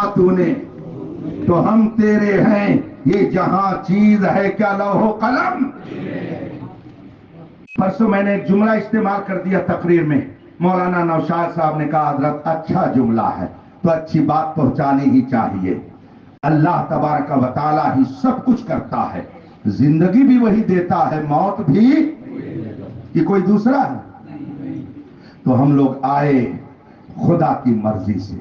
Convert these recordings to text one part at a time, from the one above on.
तूने तो हम तेरे हैं, ये जहां चीज है क्या लौहो कलम। परसों मैंने एक जुमला इस्तेमाल कर दिया तकरीर में, मौलाना नौशाद साहब ने कहा हजरत अच्छा जुमला है, तो अच्छी बात पहुंचानी ही चाहिए। अल्लाह तबारक व तआला ही सब कुछ करता है, जिंदगी भी वही देता है, मौत भी, कि कोई दूसरा है। तो हम लोग आए खुदा की मर्जी से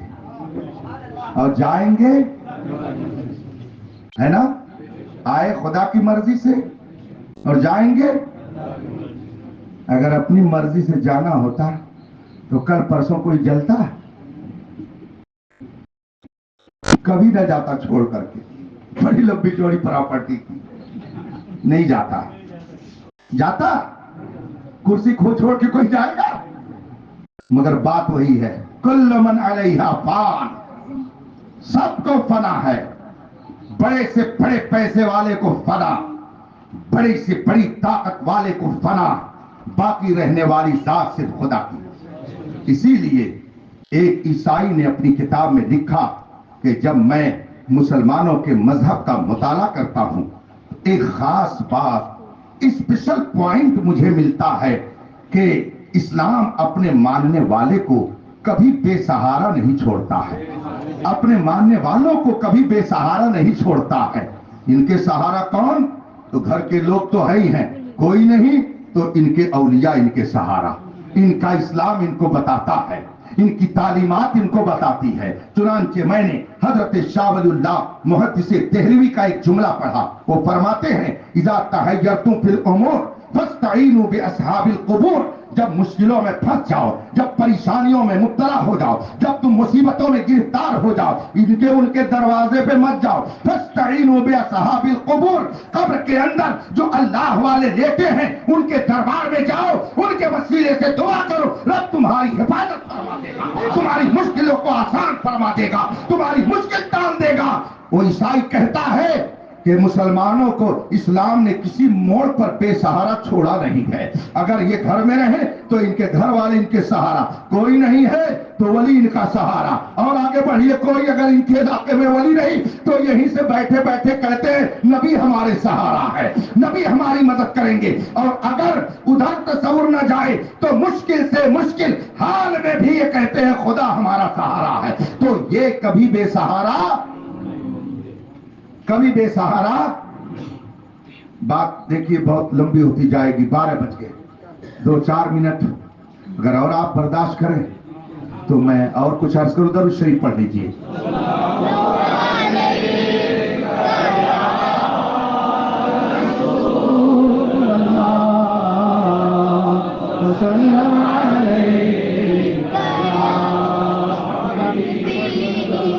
और जाएंगे, है ना, आए खुदा की मर्जी से और जाएंगे। अगर अपनी मर्जी से जाना होता तो कल परसों कोई जलता, कभी न जाता छोड़ करके, बड़ी लंबी चौड़ी प्रॉपर्टी की, नहीं जाता। जाता कुर्सी खो छोड़ के कोई जाएगा? मगर बात वही है, कुल्लु मन अलैहा फान, सबको फना है, बड़े से बड़े पैसे वाले को फना, बड़ी से बड़ी ताकत वाले को फना, बाकी रहने वाली जात सिर्फ खुदा की। इसीलिए एक ईसाई ने अपनी किताब में लिखा कि जब मैं मुसलमानों के मजहब का मुताला करता हूं, एक खास बात, स्पेशल पॉइंट मुझे मिलता है कि इस्लाम अपने मानने वाले को कभी बेसहारा नहीं छोड़ता है, अपने मानने वालों को कभी बेसहारा नहीं छोड़ता है। इनके सहारा कौन? तो घर के लोग तो है ही हैं, कोई नहीं तो इनके औलिया इनके सहारा, इनका इस्लाम इनको बताता है, इनकी तालीमात इनको बताती है। चुनांचे मैंने हजरत शाह वलीउल्लाह मुहद्दिस देहलवी का एक जुमला पढ़ा, वो फरमाते हैं इज़ा तहय्यरतुम फिल उमूर फस्तईनु बिअस्हाबिल कुबूर, जब मुश्किलों में फंस जाओ, जब परेशानियों में मुब्तला हो जाओ, जब तुम मुसीबतों में गिरफ्तार हो जाओ, इनके उनके दरवाजे पे मत जाओ। फस्तईनु बिअस्हाबिल कुबूर, कब्र के अंदर जो अल्लाह वाले लेटे हैं उनके दरबार में जाओ, उनके वसीले से दुआ करो, रब तुम्हारी हिफाजत फरमा देगा, तुम्हारी मुश्किलों को आसान फरमा देगा, तुम्हारी मुश्किल टाल देगा। वो ईसाई कहता है कि मुसलमानों को इस्लाम ने किसी मोड़ पर बेसहारा छोड़ा नहीं है। अगर ये घर में रहे तो इनके घर वाले इनके सहारा, कोई नहीं है तो वली इनका सहारा। और आगे बढ़िए, कोई अगर इनके इलाके में वली नहीं तो यहीं से बैठे बैठे कहते हैं नबी हमारे सहारा है, नबी हमारी मदद करेंगे। और अगर उधर तस्वुर न जाए तो मुश्किल से मुश्किल हाल में भी ये कहते हैं खुदा हमारा सहारा है। तो ये कभी बेसहारा, कभी बेसहारा। बात देखिए बहुत लंबी होती जाएगी, 12 बज गए, 2-4 मिनट अगर और आप बर्दाश्त करें तो मैं और कुछ अर्ज करूं। दरूद शरीफ पढ़ लीजिए।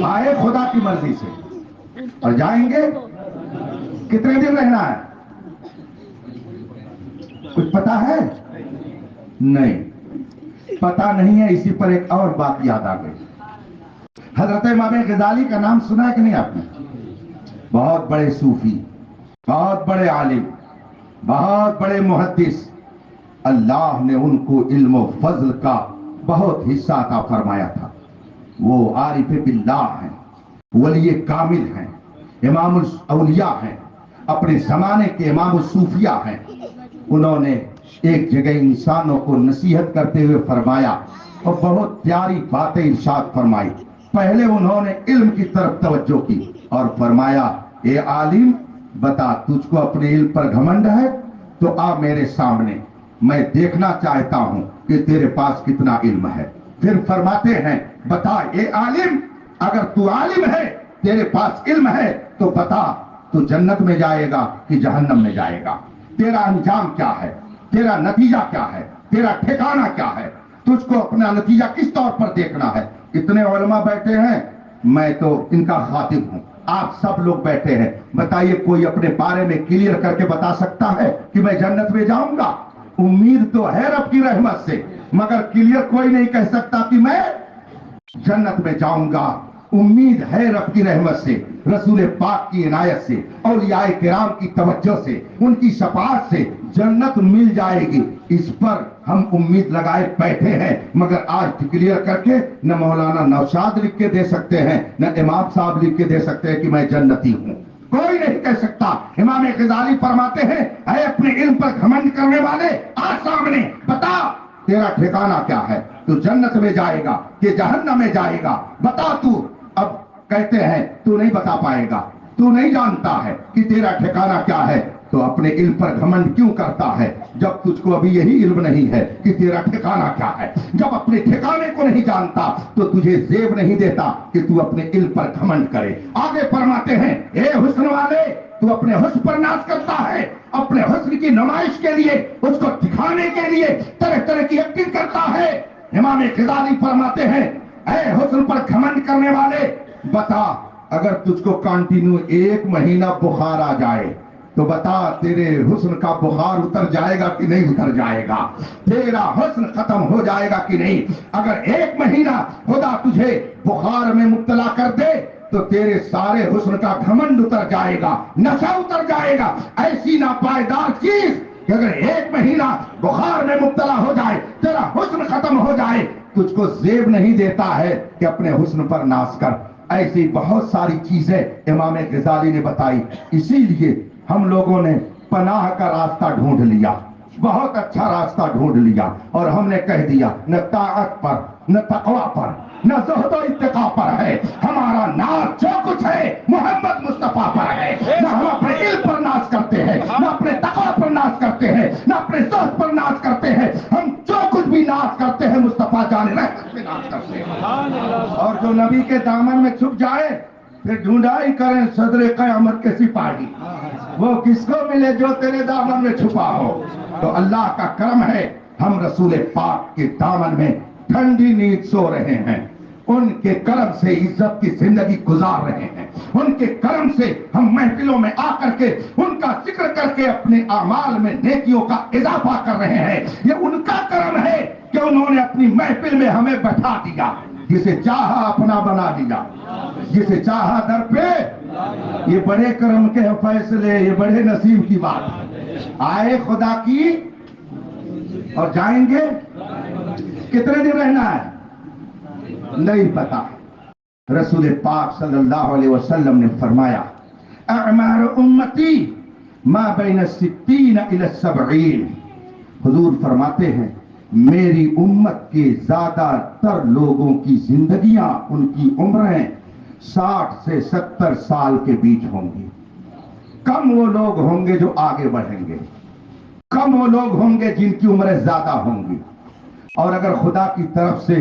आए खुदा की मर्जी से और जाएंगे। कितने दिन रहना है कुछ पता है? नहीं पता नहीं है। इसी पर एक और बात याद आ गई। हजरत इमाम गजाली का नाम सुना है कि नहीं आपने? बहुत बड़े सूफी, बहुत बड़े आलिम, बहुत बड़े मुहद्दिस। अल्लाह ने उनको इल्म व फजल का बहुत हिस्सा अता फरमाया था। वो आरिफ बिल्लाह हैं, वली कामिल हैं, इमामुल औलिया हैं, अपने जमाने के इमामुल सूफिया हैं। उन्होंने एक जगह इंसानों को नसीहत करते हुए फरमाया और बहुत प्यारी बातें इरशाद फरमाई। पहले उन्होंने इल्म की तरफ तवज्जो की और फरमाया, ए आलिम बता तुझको अपने इल्म पर घमंड है तो आ मेरे सामने, मैं देखना चाहता हूं कि तेरे पास कितना इल्म है। फिर फरमाते हैं, बता ए आलिम, अगर तू आलिम है, तेरे पास इल्म है, तो बता तू जन्नत में जाएगा कि जहन्नम में जाएगा। तेरा अंजाम क्या है, तेरा नतीजा क्या है, तेरा ठिकाना क्या है, तुझको अपना नतीजा किस तौर पर देखना है। इतने उलमा बैठे हैं, मैं तो इनका खातिब हूं, आप सब लोग बैठे हैं, बताइए कोई अपने बारे में क्लियर करके बता सकता है कि मैं जन्नत में जाऊंगा? उम्मीद तो है रब की रहमत से, मगर क्लियर कोई नहीं कह सकता कि मैं जन्नत में जाऊंगा। उम्मीद है रब की रहमत से, रसूल पाक की इनायत से, औलिया किराम की तवज्जो से, उनकी शफाअत से जन्नत मिल जाएगी, इस पर हम उम्मीद लगाए बैठे हैं। मगर आज क्लियर करके न मौलाना नौशाद लिख के दे सकते हैं, न इमाम साहब लिख के दे सकते हैं कि मैं जन्नती हूं। कोई नहीं कह सकता। इमाम गजाली फरमाते हैं, ऐ अपने इल्म पर घमंड करने वाले, आ सामने बता तेरा ठिकाना क्या है, तू जन्नत में जाएगा कि जहन्नम में जाएगा, बता तू। अब कहते हैं तू नहीं बता पाएगा, तू नहीं जानता है कि तेरा ठिकाना क्या है, तो अपने इल्म पर घमंड क्यों करता है जब तुझको अभी यही इल्म नहीं है कि तेरा ठिकाना क्या है। जब अपने ठिकाने को नहीं जानता तो तुझे जेब नहीं देता कि तू अपने इल्म पर घमंड करे। आगे फरमाते हैं, ए हुस्न वाले, तू अपने हुस्न पर नाज करता है, अपने हुस्न की नुमाइश के लिए, उसको दिखाने के लिए तरह तरह की एक्टिंग करता है। इमाम गजाली फरमाते हैं, ऐ हुस्न पर घमंड करने वाले, बता अगर तुझको कंटिन्यू 1 महीना बुखार आ जाए तो बता तेरे हुस्न का बुखार उतर जाएगा कि नहीं उतर जाएगा, तेरा हुस्न खत्म हो जाएगा कि नहीं। अगर 1 महीना खुदा तुझे बुखार में मुब्तला कर दे तो तेरे सारे हुस्न का घमंड उतर जाएगा, नशा उतर जाएगा। ऐसी नापायदार चीज कि अगर 1 महीना बुखार में मुब्तला हो जाए, तेरा हुस्न खत्म हो जाए, तुझको जेब नहीं देता है कि अपने हुस्न पर नाज कर। ऐसी बहुत सारी चीजें इमाम गजाली ने बताई। इसीलिए हम लोगों ने पनाह का रास्ता ढूंढ लिया, बहुत अच्छा रास्ता ढूंढ लिया, और हमने कह दिया न ताअत पर, न तकवा पर, न ज़ुहद और इत्तिका पर है, हमारा नाज जो कुछ है मोहम्मद मुस्तफा पर है। न हम अपने इल्म पर नाज करते हैं, न अपने तकवा पर नाज करते हैं, न अपने ज़ुहद पर नाज करते हैं। हम जो कुछ भी नाज करते हैं मुस्तफा जाने रहमत पे नाज करते हैं। और जो नबी के दामन में छुप जाए फिर ढूंढाई करें सदरे क़यामत के सिपाही, वो किसको मिले जो तेरे दामन में छुपा हो। तो अल्लाह का करम है, हम रसूल पाक के दामन में ठंडी नींद सो रहे हैं, उनके करम से इज्जत की जिंदगी गुजार रहे हैं, उनके करम से हम महफिलों में आकर के उनका जिक्र करके अपने अमाल में नेकियों का इजाफा कर रहे हैं। ये उनका करम है कि उन्होंने अपनी महफिल में हमें बैठा दिया, जिसे चाहा अपना बना दिया, जिसे चाहा दर पे। ये बड़े करम के फैसले, ये बड़े नसीब की बात है। आए खुदा की और जाएंगे। कितने दिन रहना है नहीं पता। रसूल पाक सल्लल्लाहु अलैहि वसल्लम ने फरमाया, अमार उम्मती मा बैन 60 इला 70। हुजूर फरमाते हैं, मेरी उम्मत के ज्यादातर लोगों की जिंदगियां, उनकी उम्रें 60 से 70 साल के बीच होंगी। कम वो लोग होंगे जो आगे बढ़ेंगे, कम वो लोग होंगे जिनकी उम्रें ज्यादा होंगी। और अगर खुदा की तरफ से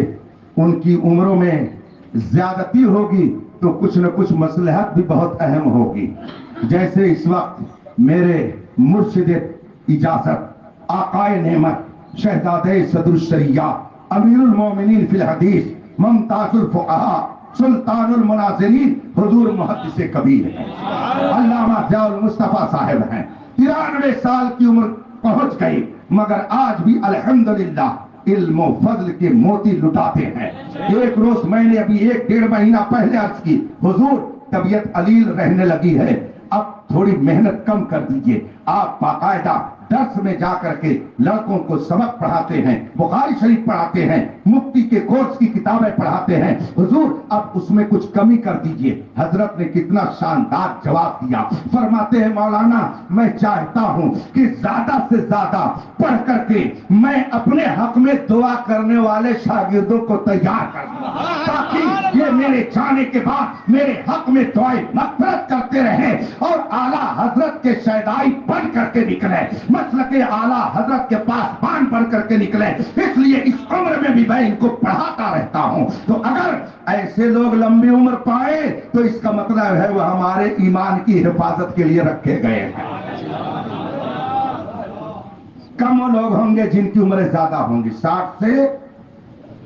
उनकी उम्रों में ज्यादती होगी तो कुछ न कुछ मसलहत भी बहुत अहम होगी। जैसे इस वक्त मेरे मुर्शिद इजाजत, आकाए नेमत, शहजादे सदरुशरिया, अमीरुल मोमिनीन फिल हदीस, मुमताजुल फुक़हा, सुल्तानुल मुनाज़िरीन हुजूर मुहद्दिस कबीर हैं, अल्लामा ज़ियाउल मुस्तफा साहब हैं। 93 साल की उम्र पहुंच गई, मगर आज भी अल्हम्दुलिल्लाह इल्म और फजल के मोती लुटाते हैं। एक रोज मैंने अभी 1-1.5 महीना पहले अर्ज की, हुजूर तबीयत अलील रहने लगी है, अब थोड़ी मेहनत कम कर दीजिए। आप बाकायदा दर्स में जाकर के लड़कों को सबक पढ़ाते हैं, बुखारी शरीफ पढ़ाते हैं, मुफ्ती के कोर्स की किताबें पढ़ाते हैं, हुजूर अब उसमें कुछ कमी कर दीजिए। हजरत ने कितना शानदार जवाब दिया, फरमाते हैं, मौलाना मैं चाहता हूं कि ज्यादा से ज्यादा पढ़ करके मैं अपने हक में दुआ करने वाले शागिर्दों को तैयार कर दूं, ताकि ये मेरे जाने के बाद मेरे हक में दुआएं मग़फ़िरत करते रहे और आला हजरत के शैदाई बन करके निकले, मसलक आला हजरत के पास बान बन करके निकले। इसलिए इस उम्र में भी मैं इनको पढ़ाता रहता हूं। तो अगर ऐसे लोग लंबी उम्र पाए तो इसका मतलब है वह हमारे ईमान की हिफाजत के लिए रखे गए हैं। कम लोग होंगे जिनकी उम्र ज्यादा होंगी, 60 से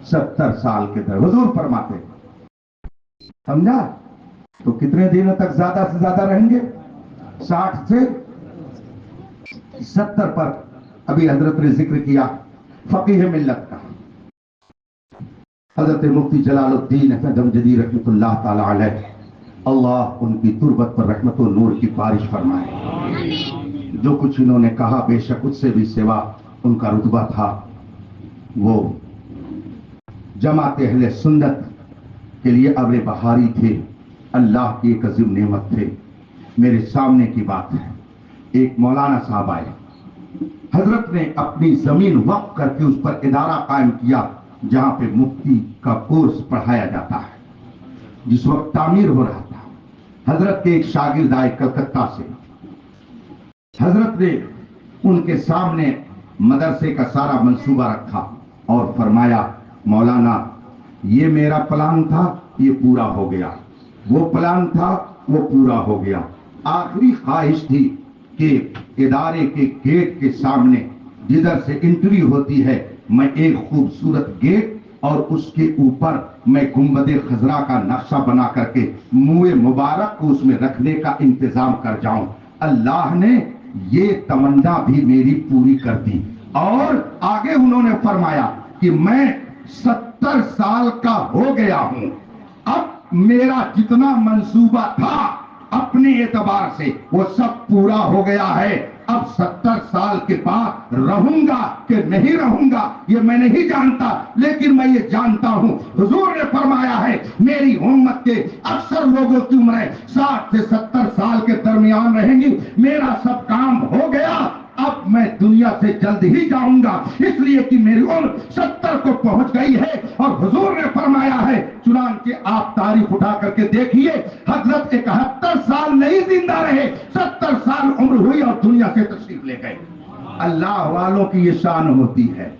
70 साल के दर हुजूर फरमाते। समझा? तो कितने दिनों तक ज्यादा से ज्यादा रहेंगे? 60 से 70 पर अभी हजरत ने जिक्र किया फकीह मिल्लत का, हजरत मुफ्ती जलालुद्दीन अहमद अमजदी रहमतुल्लाह ताला अलैह। अल्लाह उनकी तुरबत पर रहमत और नूर की बारिश फरमाए। जो कुछ इन्होंने कहा बेशक उससे भी सिवा उनका रुतबा था, वो जमात अहले सुन्नत के लिए अब्र बहारी थे, अल्लाह की एक अजीम नेमत थे। मेरे सामने की बात है, एक मौलाना साहब आए, हजरत ने अपनी जमीन वक्फ करके उस पर इदारा कायम किया जहां पे मुफ्ती का कोर्स पढ़ाया जाता है। जिस वक्त तामीर हो रहा था, हजरत के एक शागिर्द आए कलकत्ता से। हजरत ने उनके सामने मदरसे का सारा मंसूबा रखा और फरमाया, मौलाना ये मेरा प्लान था, ये पूरा हो गया, वो प्लान था, वो पूरा हो गया। आखिरी ख्वाहिश थी कि इदारे के गेट के सामने जिधर से एंट्री होती है, मैं एक खूबसूरत गेट और उसके ऊपर मैं गुंबदे खजरा का नक्शा बना करके मुए मुबारक को उसमें रखने का इंतजाम कर जाऊं। अल्लाह ने ये तमन्ना भी मेरी पूरी कर दी। और आगे उन्होंने फरमाया कि मैं 70 साल का हो गया हूं, अब मेरा जितना मंसूबा था अपने एतबार से वो सब पूरा हो गया है। अब 70 साल के बाद रहूंगा कि नहीं रहूंगा ये मैं नहीं जानता, लेकिन मैं ये जानता हूं हुजूर ने फरमाया है मेरी उम्मत के अक्सर लोगों की उम्र 60 से 70 साल के दरमियान रहेंगी। मेरा सब काम हो गया, अब मैं दुनिया से जल्द ही जाऊंगा, इसलिए कि मेरी उम्र 70 को पहुंच गई है। और हुजूर ने फरमाया है, चुनांचे आप तारीख उठा करके देखिए, हजरत 71 साल नहीं जिंदा रहे, 70 साल उम्र हुई और दुनिया से तशरीफ ले गए। अल्लाह वालों की ये शान होती है,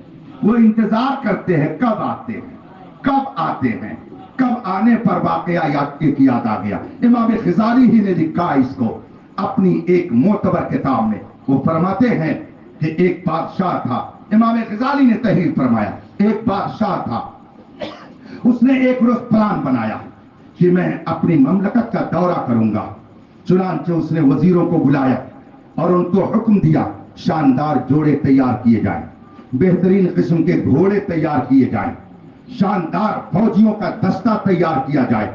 वो इंतजार करते हैं कब आते हैं, कब आते हैं, कब आने पर वाकया याद आ गया। इमाम ग़ज़ाली ही ने लिखा इसको अपनी एक मोतबर किताब में। वो फरमाते हैं कि एक बादशाह था, इमाम ग़ज़ाली ने तहरीर फरमाया, एक बादशाह था, उसने एक रोज प्लान बनाया कि मैं अपनी ममलकत का दौरा करूंगा। चुनांचे उसने वजीरों को बुलाया और उनको हुक्म दिया शानदार जोड़े तैयार किए जाएं, बेहतरीन किस्म के घोड़े तैयार किए जाएं, शानदार फौजियों का दस्ता तैयार किया जाए।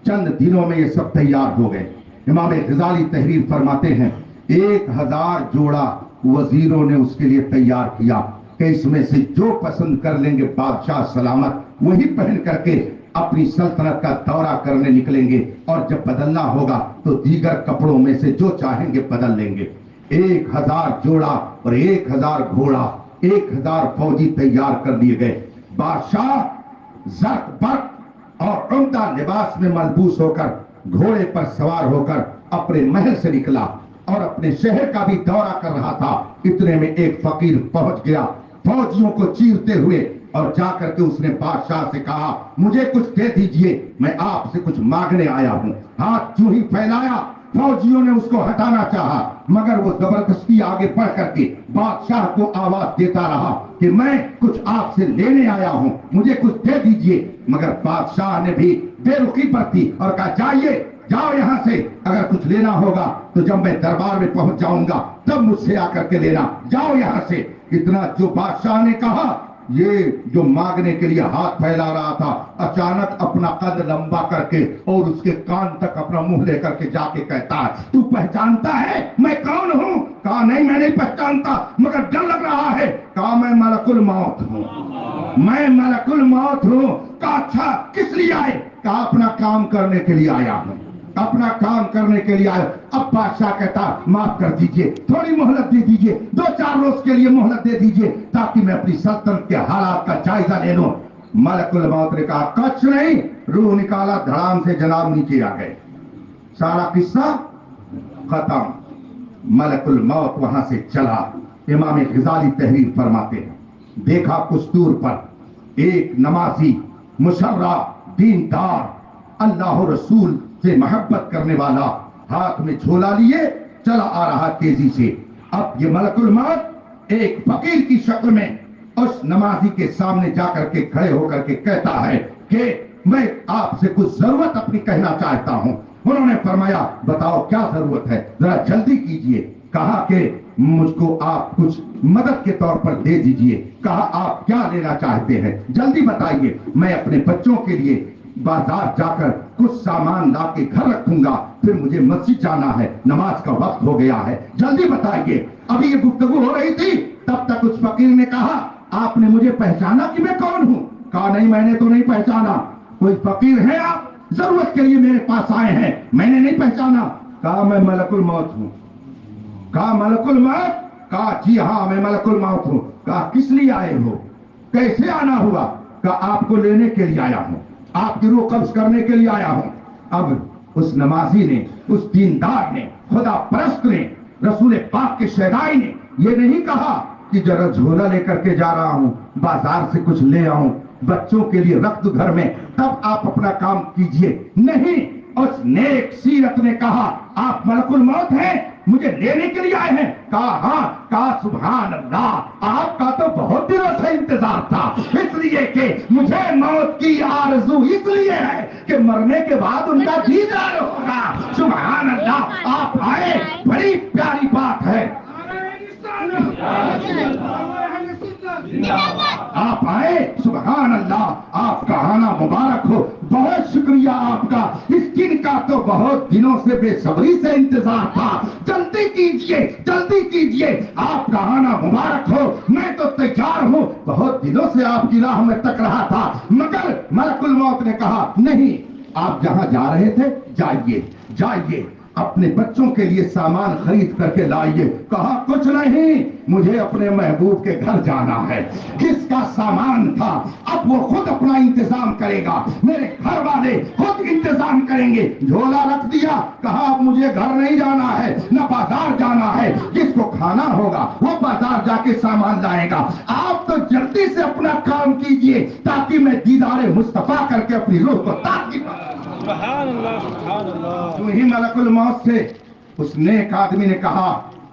चंद दिनों में ये सब तैयार हो गए। इमाम ग़ज़ाली तहरीर फरमाते हैं 1000 जोड़ा वजीरों ने उसके लिए तैयार किया कि इसमें से जो पसंद कर लेंगे बादशाह सलामत वही पहन करके अपनी सल्तनत का दौरा करने निकलेंगे, और जब बदलना होगा तो दीगर कपड़ों में से जो चाहेंगे बदल लेंगे। 1000 जोड़ा और 1000 घोड़ा, 1000 फौजी तैयार कर लिए गए। बादशाह ज़र्क बर्क और उम्दा लिबास में मलबूस होकर घोड़े पर सवार होकर अपने महल से निकला और अपने शहर का भी दौरा कर रहा था। इतने में एक फकीर पहुंच गया फौजियों को चीरते हुए, और जाकर के उसने बादशाह से कहा मुझे कुछ दे दीजिए, मैं आपसे कुछ मांगने आया हूं। हाथ जो ही फैलाया, फौजियों ने उसको हटाना चाहा, मगर वो जबरदस्ती आगे बढ़ करके बादशाह को आवाज देता रहा कि मैं कुछ आपसे लेने आया हूं, मुझे कुछ दे दीजिए। मगर बादशाह ने भी बेरुखी बरती और कहा जाइए, जाओ यहां से, अगर कुछ लेना होगा तो जब मैं दरबार में पहुंच जाऊंगा तब मुझसे आकर के लेना, जाओ यहां से। इतना जो बादशाह ने कहा, ये जो मांगने के लिए हाथ फैला रहा था अचानक अपना कद लंबा करके और उसके कान तक अपना मुंह लेकर के जाके कहता है तू पहचानता है मैं कौन हूं? कहा नहीं मैं नहीं पहचानता, मगर डर लग रहा है। कहा मैं मलकुल मौत हूं, मैं मलकुल मौत हूं। कहा अच्छा किस लिए आए? कहा अपना काम करने के लिए आया हूं, अपना काम करने के लिए आया। अब बादशाह कहता माफ कर दीजिए, थोड़ी मोहलत दे दीजिए, 2-4 रोज के लिए मोहलत दे दीजिए ताकि मैं अपनी सल्तनत के हालात का जायजा ले लूं। मलकुल मौत ने कहा कुछ नहीं, रूह निकाला, धड़ाम से जनाब नीचे आ गए, सारा किस्सा खत्म। मलकुल मौत वहां से चला। इमाम ग़ज़ाली तहरीर फरमाते हैं, देखा कुछ दूर पर एक नमाजी मुशर्रा दीनदार अल्लाह रसूल से मोहब्बत करने वाला हाथ में झोला लिए चला आ रहा तेजी से। अब ये मलकुल मौत एक फकीर की शक्ल में उस नमाजी के सामने जाकर के खड़े होकर के कहता है कि मैं आपसे कुछ जरूरत अपनी कहना चाहता हूं। उन्होंने फरमाया बताओ क्या जरूरत है, जरा जल्दी कीजिए। कहा कि मुझको आप कुछ मदद के तौर पर दे दीजिए। कहा आप क्या लेना चाहते हैं, जल्दी बताइए, मैं अपने बच्चों के लिए बाजार जाकर कुछ सामान ला के घर रखूंगा, फिर मुझे मस्जिद जाना है, नमाज का वक्त हो गया है, जल्दी बताइए। अभी ये गुफ्तगू हो रही थी, तब तक उस फकीर ने कहा, आपने मुझे पहचाना कि मैं कौन हूं? कहा, नहीं, मैंने तो नहीं पहचाना। कोई फकीर है आप, जरूरत के लिए मेरे पास आए हैं, मैंने नहीं पहचाना। कहा, मैं मलकुल मौत हूं। कहा, मलकुल मौत? कहा, जी हाँ, मैं मलकुल मौत हूं। कहा, किस लिए आए हो, कैसे आना हुआ? कहा, आपको लेने के लिए आया हूं, आपकी रूह कब्ज करने के लिए आया हूं। अब उस नमाजी ने, उस दीनदार ने, खुदा परस्त ने, रसूल पाक के शहदाई ने ये नहीं कहा कि जरा झोला लेकर के जा रहा हूं, बाजार से कुछ ले आऊं, बच्चों के लिए रख दो घर में, तब आप अपना काम कीजिए। नहीं, उस नेक सीरत ने कहा, आप मलकुल मौत हैं, मुझे लेने के लिए आए हैं? कहा, हाँ। कहा, सुभान अल्लाह, आपका तो बहुत दिनों से इंतजार था, इसलिए कि मुझे मौत की आरज़ू इसलिए है कि मरने के बाद उनका दीदार होगा। सुभान अल्लाह, आप आए, बड़ी प्यारी बात है, आप आए, सुभान अल्लाह, आपका आना मुबारक हो, बहुत शुक्रिया आपका, इस दिन का तो बहुत दिनों से बेसब्री से इंतजार था, जल्दी कीजिए, जल्दी कीजिए, आपका आना मुबारक हो, मैं तो तैयार हूं, बहुत दिनों से आपकी राह में तक रहा था। मगर मलकुल मौत ने कहा, नहीं, आप जहां जा रहे थे जाइए, जाइए, अपने बच्चों के लिए सामान खरीद करके लाइए। कहा, कुछ नहीं, मुझे अपने महबूब के घर जाना है। किसका सामान था, अब वो खुद अपना इंतजाम करेगा, मेरे घर वाले खुद इंतजाम करेंगे। झोला रख दिया, कहा, अब मुझे घर नहीं जाना है, न बाजार जाना है, जिसको खाना होगा वो बाजार जाके सामान लाएगा। आप तो जल्दी से अपना काम कीजिए ताकि मैं दीदारे मुस्तफा करके अपनी रूह को ताकीद। तो ही मलकुल मौत से उस नेक आदमी ने कहा,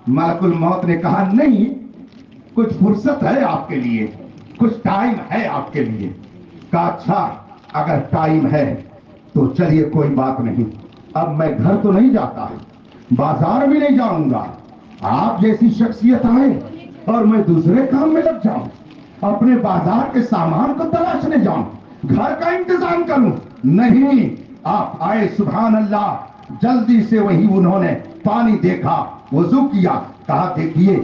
मलकुल मौत ने कहा, नहीं, कुछ फुर्सत है आपके लिए, कुछ टाइम है आपके लिए। कहा, अच्छा, अगर टाइम है तो चलिए, कोई बात नहीं, अब मैं घर तो नहीं जाता, बाजार भी नहीं जाऊंगा, आप जैसी शख्सियत आए और मैं दूसरे काम में लग जाऊं, अपने बाजार के सामान को तलाशने जाऊं, घर का इंतजाम करूं। नहीं, आप आए, सुभान अल्लाह, जल्दी से वही उन्होंने पानी देखा, वुजू किया, कहा, देखिए,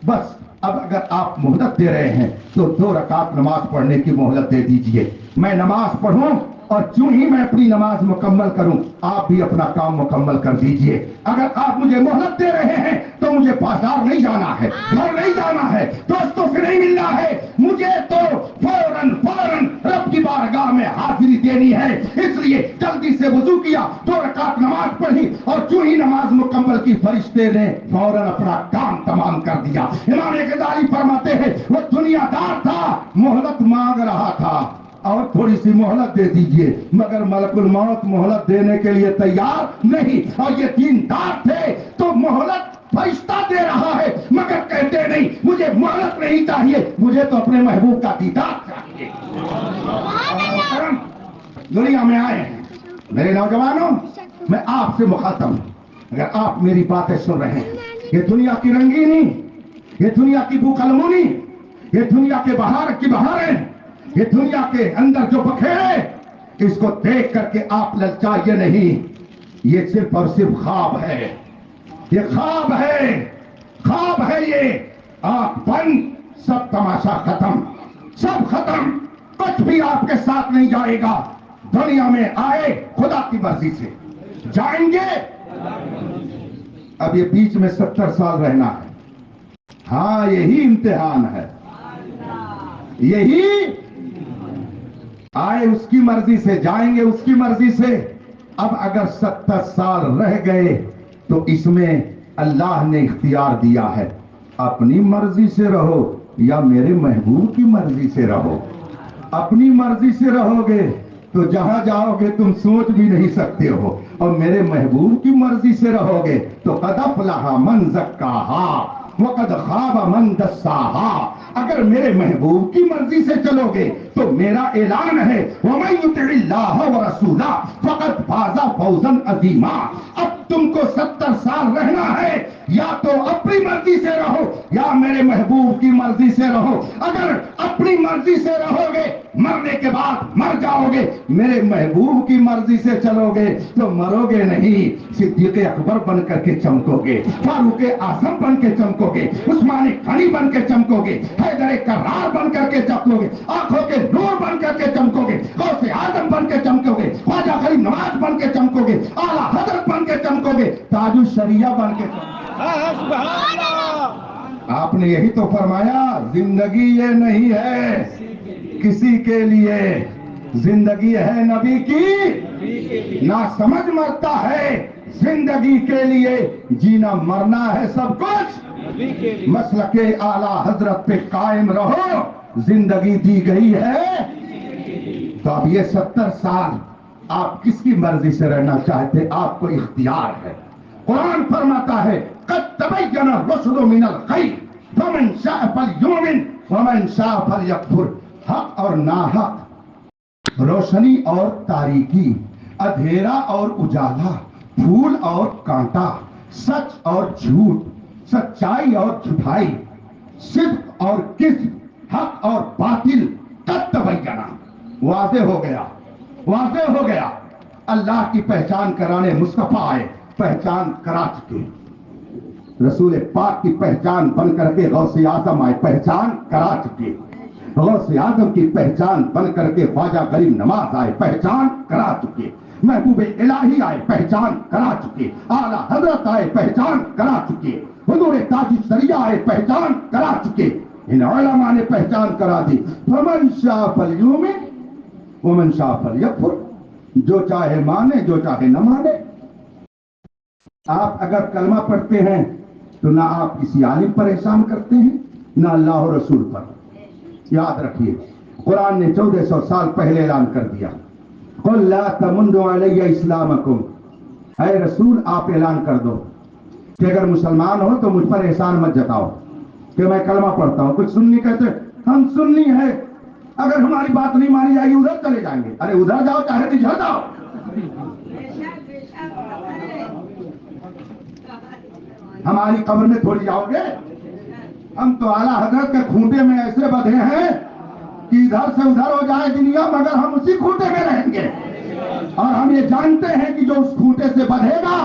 बस अब अगर आप मोहलत दे रहे हैं तो 2 रकात नमाज पढ़ने की मोहलत दे दीजिए, मैं नमाज पढ़ूं और जो ही मैं अपनी नमाज मुकम्मल करूं आप भी अपना काम मुकम्मल कर दीजिए। अगर आप मुझे मोहलत दे रहे हैं तो मुझे बाजार नहीं जाना है, घर नहीं जाना है, दोस्तों से नहीं मिलना है, मुझे तो फौरन फौरन रब की बारगाह में हाजिरी देनी है। इसलिए जल्दी से वुजू किया, 2 रकात नमाज पढ़ी और जो ही नमाज मुकम्मल की, फरिश्ते ने फौरन अपना काम तमाम कर दिया। इमाम गजाली फरमाते हैं, वो दुनियादार था, मोहलत मांग रहा था और थोड़ी सी मोहलत दे दीजिए, मगर मलकुल मौत मोहलत देने के लिए तैयार नहीं। और ये दीनदार थे तो मोहलत फरिश्ता दे रहा है, मगर कहते नहीं, मुझे मोहलत नहीं चाहिए, मुझे तो अपने महबूब का दीदार चाहिए। दुनिया में आए हैं मेरे नौजवानों, मैं आपसे मुखातब हूं, अगर आप मेरी बातें सुन रहे हैं, ये दुनिया की रंगीनी, ये दुनिया की बुकलमुनी, ये दुनिया के बहार की बहारें, ये दुनिया के अंदर जो बखेड़े, इसको देख करके आप ललचाइए नहीं, ये सिर्फ और सिर्फ ख्वाब है, ये ख्वाब है, ख्वाब है ये। आंख बंद, सब तमाशा खत्म, सब खत्म, कुछ भी आपके साथ नहीं जाएगा। दुनिया में आए खुदा की मर्जी से, जाएंगे। अब ये बीच में 70 साल रहना है, हाँ, यही इम्तिहान है, यही आए उसकी मर्जी से, जाएंगे उसकी मर्जी से। अब अगर 70 साल रह गए तो इसमें अल्लाह ने इख्तियार दिया है, अपनी मर्जी से रहो या मेरे महबूब की मर्जी से रहो। अपनी मर्जी से रहोगे तो जहां जाओगे तुम सोच भी नहीं सकते हो, और मेरे महबूब की मर्जी से रहोगे तो कद अफ़लह मन ज़क्काहा वक़द ख़ाब मन दस्साहा। अगर मेरे महबूब की मर्जी से चलोगे तो मेरा ऐलान है, वमन युतिइल्लाह व रसूला फ़क़द फ़ाज़ा फ़ौज़न अज़ीमा। अब तुमको 70 साल रहना है, या तो अपनी मर्जी से रहो या मेरे महबूब की मर्जी से रहो। अगर अपनी मर्जी से रहोगे مرنے کے بعد مر جاؤ گے، میرے محبوب کی مرضی سے چلو گے تو مرو گے نہیں، صدیق اکبر بن کر کے چمکو گے، فاروق اعظم بن کے چمکو گے، عثمان غنی بن کے چمکو گے، حیدر کرار بن کر کے چمکو گے، آنکھوں کے نور بن کر کے چمکو گے، غوث اعظم بن کے چمکو گے، خواجہ غریب نواز بن کے چمکو گے، اعلیٰ حضرت بن کے چمکو گے، تاج الشریعہ بن کے چمکو گے۔ آپ نے یہی تو فرمایا، زندگی یہ نہیں ہے کسی کے لیے، زندگی ہے نبی کی، نہ سمجھ مرتا ہے زندگی کے لیے، جینا مرنا ہے سب کچھ مسلک اعلیٰ حضرت پہ قائم رہو، زندگی دی گئی ہے۔ تو اب یہ 70 سال آپ کس کی مرضی سے رہنا چاہتے، آپ کو اختیار ہے۔ قرآن فرماتا ہے قد تبین الرشد من الغی فمن شاء فلیؤمن ومن شاء فلیکفر، حق اور ناحق، روشنی اور تاریکی، اندھیرا اور اجالا، پھول اور کانٹا، سچ اور جھوٹ، سچائی اور جھوٹائی، صدق اور کذب، حق اور باطل، قد تبین، واضح ہو گیا، واضح ہو گیا۔ اللہ کی پہچان کرانے مصطفیٰ آئے، پہچان کرا چکے، رسول پاک کی پہچان بن کر کے غوث اعظم آئے، پہچان کرا چکے، غوث اعظم کی پہچان بن کر کے خواجہ غریب نواز آئے، پہچان کرا چکے، محبوب الہی آئے، پہچان کرا چکے، اعلیٰ حضرت آئے، پہچان کرا چکے، حضور تاج الشریعہ آئے، پہچان کرا چکے، ان علماء نے پہچان کرا دی۔ فمن شاء فلیؤمن ومن شاء فلیکفر، جو چاہے مانے جو چاہے نہ مانے۔ آپ اگر کلمہ پڑھتے ہیں تو نہ آپ کسی عالم پر احسان کرتے ہیں نہ اللہ و رسول پر، یاد رکھیے قرآن نے 1400 سال پہلے اعلان کر دیا، قل لا تمنوا علی اسلامکم، اے رسول آپ اعلان کر دو کہ اگر مسلمان ہو تو مجھ پر احسان مت جتاؤ کہ میں کلمہ پڑھتا ہوں۔ کچھ سنی کہتے ہم سنی ہیں، اگر ہماری بات نہیں مانی جائے گی ادھر چلے جائیں گے، ارے ادھر جاؤ چاہے ادھر جاؤ، ہماری قبر میں تھوڑی جاؤ گے۔ ہم تو اعلیٰ حضرت کے کھوٹے میں ایسے بدھے ہیں کہ ادھر سے ادھر ہو جائے دنیا مگر ہم اسی کھوٹے میں رہیں گے، اور ہم یہ جانتے ہیں کہ جو اس کھوٹے سے بدھے گا،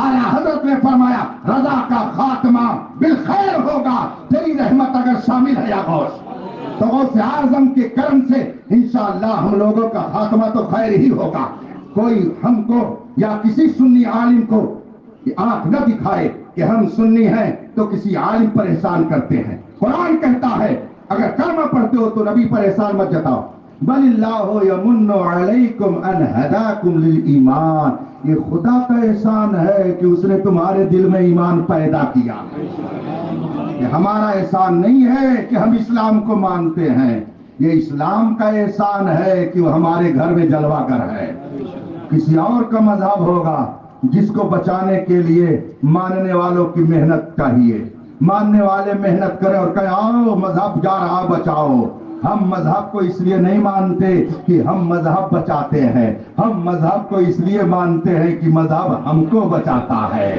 اعلیٰ حضرت نے فرمایا رضا کا خاتمہ بالخیر ہوگا، تیری رحمت اگر شامل ہے یا غوث، تو غوث اعظم کے کرم سے انشاءاللہ ہم لوگوں کا خاتمہ تو خیر ہی ہوگا۔ کوئی ہم کو یا کسی سنی عالم کو آنکھ نہ دکھائے کہ ہم سنی ہیں تو کسی عالم پر احسان کرتے ہیں۔ قرآن کہتا ہے اگر کلمہ پڑھتے ہو تو نبی پر احسان مت جتاؤ، بل اللہ یمن علیکم ان ہداکم للایمان، یہ خدا کا احسان ہے کہ اس نے تمہارے دل میں ایمان پیدا کیا۔ یہ ہمارا احسان نہیں ہے کہ ہم اسلام کو مانتے ہیں، یہ اسلام کا احسان ہے کہ وہ ہمارے گھر میں جلوہ گر ہے۔ کسی اور کا مذہب ہوگا جس کو بچانے کے لیے ماننے والوں کی محنت چاہیے، ماننے والے محنت کریں اور کہیں آؤ مذہب جا رہا بچاؤ۔ ہم مذہب کو اس لیے نہیں مانتے کہ ہم مذہب بچاتے ہیں، ہم مذہب کو اس لیے مانتے ہیں کہ مذہب ہم کو بچاتا ہے۔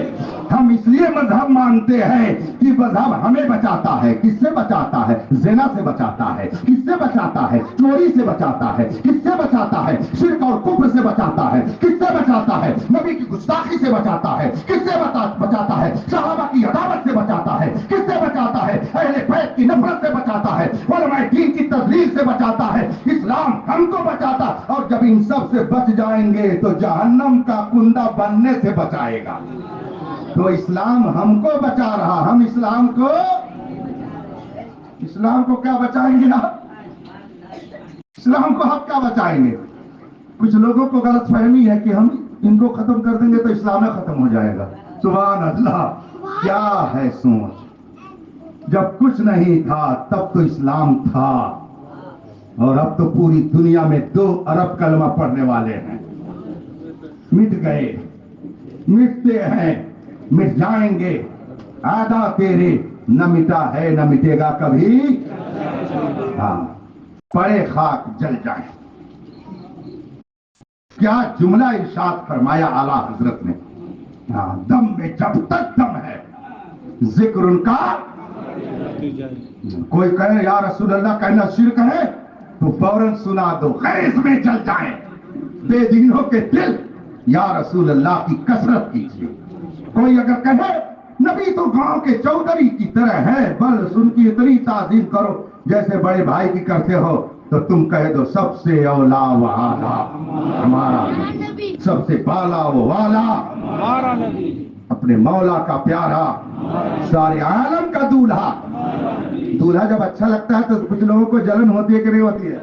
ہم اس لیے مذہب مانتے ہیں کہ مذہب ہمیں بچاتا ہے۔ کس سے بچاتا ہے؟ زنا سے بچاتا ہے۔ کس سے بچاتا ہے؟ چوری سے بچاتا ہے۔ کس سے بچاتا ہے؟ شرک اور کفر سے بچاتا ہے۔ کس سے بچاتا ہے؟ نبی کی گستاخی سے بچاتا ہے۔ کس سے بچاتا ہے؟ صحابہ کی عداوت سے بچاتا ہے۔ کس سے بچاتا ہے؟ اہل بیت کی نفرت سے بچاتا ہے، علماء دین کی تضلیل سے بچاتا ہے۔ اسلام ہم کو بچاتا، اور جب ان سب سے بچ جائیں گے تو جہنم کا کنڈا بننے سے بچائے گا۔ تو اسلام ہم کو بچا رہا، ہم اسلام کو کیا بچائیں گے آپ؟ اسلام کو آپ کیا بچائیں گے؟ کچھ لوگوں کو غلط فہمی ہے کہ ہم ان کو ختم کر دیں گے تو اسلام ختم ہو جائے گا۔ سبحان اللہ، کیا ہے سوچ! جب کچھ نہیں تھا تب تو اسلام تھا، اور اب تو پوری دنیا میں 2 ارب کلمہ پڑھنے والے ہیں۔ مٹ گئے، مٹتے ہیں، مٹ جائیں گے، آدھا تیرے نہ مٹا ہے نہ مٹے گا کبھی، ہاں پڑے خاک جل جائیں۔ کیا جملہ ارشاد فرمایا اعلیٰ حضرت نے، دم میں جب تک دم ہے ذکر ان کا، کوئی کہے یا رسول اللہ کہنا شرک ہے तो फौरन सुना दो, खैज में जल जाए बेदीनों के दिल, या रसूल अल्लाह की कसरत कीजिए। कोई अगर कहे नबी तो गांव के चौधरी की तरह है, बस उनकी इतनी ताजीम करो जैसे बड़े भाई की करते हो, तो तुम कह दो सबसे औला व आला हमारा नबी, सबसे बाला व वाला हमारा नबी, अपने मौला का प्यारा, सारे आलम का दूल्हा। दूल्हा जब अच्छा लगता है तो कुछ लोगों को जलन होती है कि नहीं होती है?